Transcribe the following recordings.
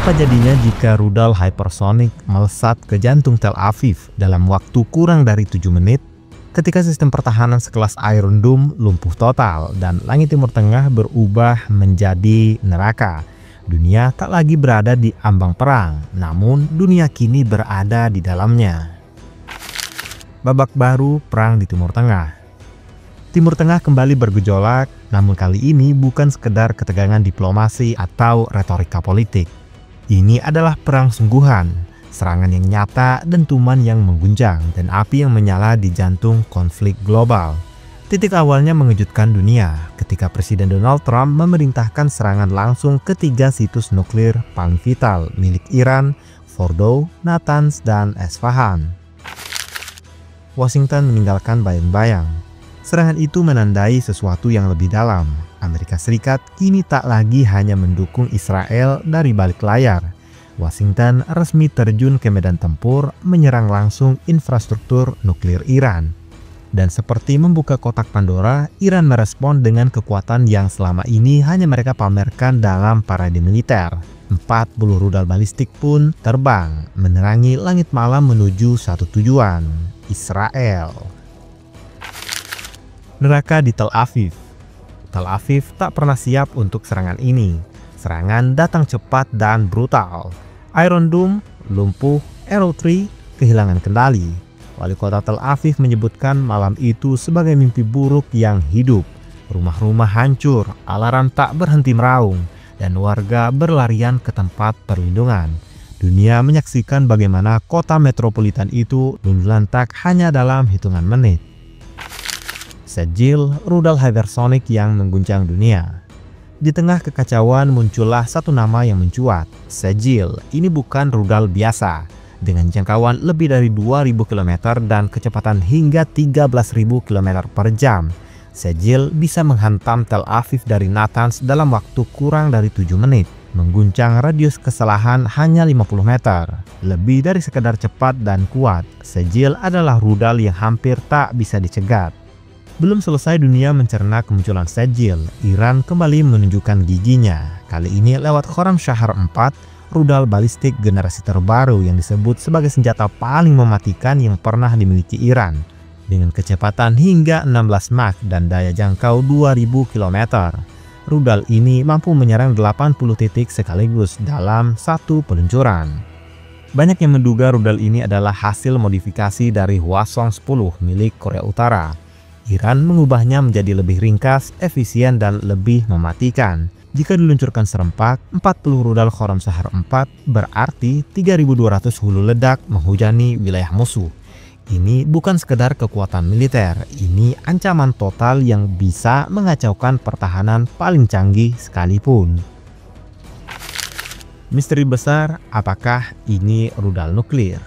Apa jadinya jika rudal hypersonic melesat ke jantung Tel Aviv dalam waktu kurang dari 7 menit? Ketika sistem pertahanan sekelas Iron Dome lumpuh total dan langit Timur Tengah berubah menjadi neraka. Dunia tak lagi berada di ambang perang, namun dunia kini berada di dalamnya. Babak baru perang di Timur Tengah. Timur Tengah kembali bergejolak, namun kali ini bukan sekedar ketegangan diplomasi atau retorika politik. Ini adalah perang sungguhan, serangan yang nyata, dentuman yang mengguncang, dan api yang menyala di jantung konflik global. Titik awalnya mengejutkan dunia ketika Presiden Donald Trump memerintahkan serangan langsung ke 3 situs nuklir paling vital milik Iran, Fordow, Natanz, dan Esfahan. Washington meninggalkan bayang-bayang. Serangan itu menandai sesuatu yang lebih dalam. Amerika Serikat kini tak lagi hanya mendukung Israel dari balik layar. Washington resmi terjun ke medan tempur, menyerang langsung infrastruktur nuklir Iran. Dan seperti membuka kotak Pandora, Iran merespon dengan kekuatan yang selama ini hanya mereka pamerkan dalam parade militer. 40 rudal balistik pun terbang, menerangi langit malam menuju satu tujuan, Israel. Neraka di Tel Aviv. Tel Aviv tak pernah siap untuk serangan ini. Serangan datang cepat dan brutal. Iron Dome lumpuh, Arrow 3 kehilangan kendali. Wali kota Tel Aviv menyebutkan malam itu sebagai mimpi buruk yang hidup. Rumah-rumah hancur, alarm tak berhenti meraung, dan warga berlarian ke tempat perlindungan. Dunia menyaksikan bagaimana kota metropolitan itu luntur hanya dalam hitungan menit. Sejil rudal hypersonic yang mengguncang dunia. Di tengah kekacauan muncullah satu nama yang mencuat. Sejil ini bukan rudal biasa. Dengan jangkauan lebih dari 2.000 km dan kecepatan hingga 13.000 km per jam. Sejil bisa menghantam Tel Aviv dari Natanz dalam waktu kurang dari 7 menit. Mengguncang radius kesalahan hanya 50 meter. Lebih dari sekedar cepat dan kuat, Sejil adalah rudal yang hampir tak bisa dicegat. Belum selesai dunia mencerna kemunculan Sejil, Iran kembali menunjukkan giginya. Kali ini lewat Khorramshahr 4, rudal balistik generasi terbaru yang disebut sebagai senjata paling mematikan yang pernah dimiliki Iran. Dengan kecepatan hingga 16 Mach dan daya jangkau 2000 km. Rudal ini mampu menyerang 80 titik sekaligus dalam satu peluncuran. Banyak yang menduga rudal ini adalah hasil modifikasi dari Hwasong-10 milik Korea Utara. Iran mengubahnya menjadi lebih ringkas, efisien, dan lebih mematikan. Jika diluncurkan serempak, 40 rudal Khorramshahr 4 berarti 3.200 hulu ledak menghujani wilayah musuh. Ini bukan sekedar kekuatan militer, ini ancaman total yang bisa mengacaukan pertahanan paling canggih sekalipun. Misteri besar, apakah ini rudal nuklir?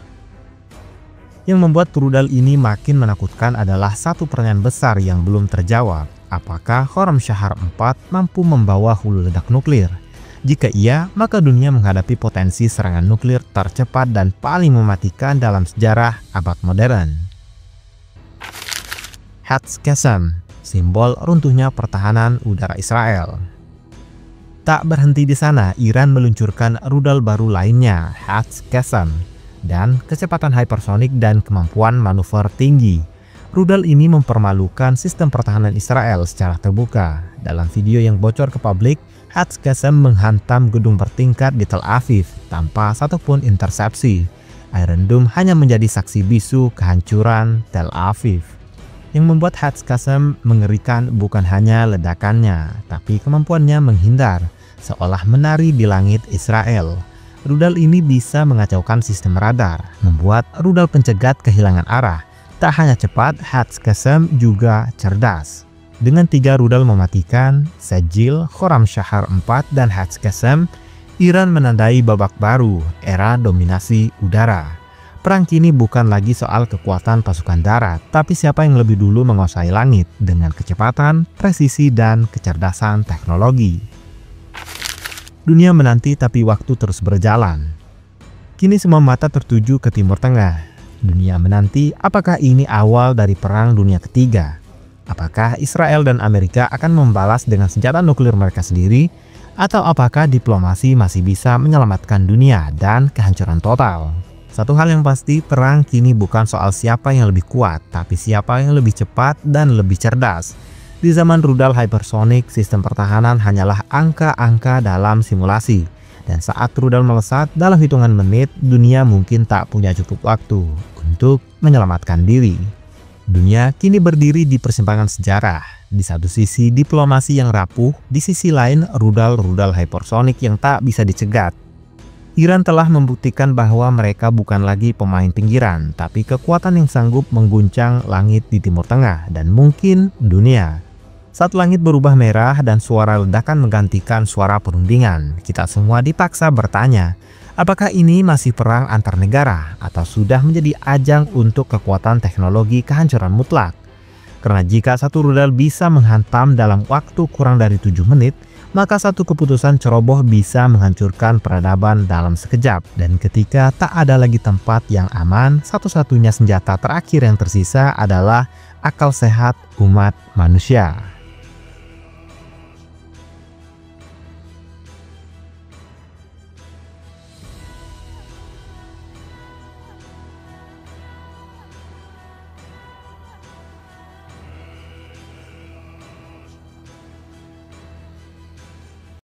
Yang membuat rudal ini makin menakutkan adalah satu pertanyaan besar yang belum terjawab. Apakah Khorramshahr 4 mampu membawa hulu ledak nuklir? Jika iya, maka dunia menghadapi potensi serangan nuklir tercepat dan paling mematikan dalam sejarah abad modern. Hatz-Qassam, simbol runtuhnya pertahanan udara Israel. Tak berhenti di sana, Iran meluncurkan rudal baru lainnya, Hatz-Qassam, dan kecepatan hypersonic dan kemampuan manuver tinggi. Rudal ini mempermalukan sistem pertahanan Israel secara terbuka. Dalam video yang bocor ke publik, Hatz-Qassam menghantam gedung bertingkat di Tel Aviv tanpa satupun intersepsi. Iron Dome hanya menjadi saksi bisu kehancuran Tel Aviv. Yang membuat Hatz-Qassam mengerikan bukan hanya ledakannya, tapi kemampuannya menghindar, seolah menari di langit Israel. Rudal ini bisa mengacaukan sistem radar, membuat rudal pencegat kehilangan arah. Tak hanya cepat, Hatz-Qassam juga cerdas. Dengan 3 rudal mematikan, Sejil, Khorramshahr 4, dan Hatz-Qassam, Iran menandai babak baru, era dominasi udara. Perang kini bukan lagi soal kekuatan pasukan darat, tapi siapa yang lebih dulu menguasai langit dengan kecepatan, presisi, dan kecerdasan teknologi. Dunia menanti tapi waktu terus berjalan. Kini semua mata tertuju ke Timur Tengah. Dunia menanti apakah ini awal dari Perang Dunia Ketiga. Apakah Israel dan Amerika akan membalas dengan senjata nuklir mereka sendiri, Atau apakah diplomasi masih bisa menyelamatkan dunia dan kehancuran total? Satu hal yang pasti, perang kini bukan soal siapa yang lebih kuat, tapi siapa yang lebih cepat dan lebih cerdas. Di zaman rudal hypersonic, sistem pertahanan hanyalah angka-angka dalam simulasi. Dan saat rudal melesat dalam hitungan menit, dunia mungkin tak punya cukup waktu untuk menyelamatkan diri. Dunia kini berdiri di persimpangan sejarah. Di satu sisi diplomasi yang rapuh, di sisi lain rudal-rudal hypersonic yang tak bisa dicegat. Iran telah membuktikan bahwa mereka bukan lagi pemain pinggiran, tapi kekuatan yang sanggup mengguncang langit di Timur Tengah dan mungkin dunia. Saat langit berubah merah dan suara ledakan menggantikan suara perundingan, kita semua dipaksa bertanya, apakah ini masih perang antar negara atau sudah menjadi ajang untuk kekuatan teknologi kehancuran mutlak? Karena jika satu rudal bisa menghantam dalam waktu kurang dari 7 menit, maka satu keputusan ceroboh bisa menghancurkan peradaban dalam sekejap. Dan ketika tak ada lagi tempat yang aman, satu-satunya senjata terakhir yang tersisa adalah akal sehat umat manusia.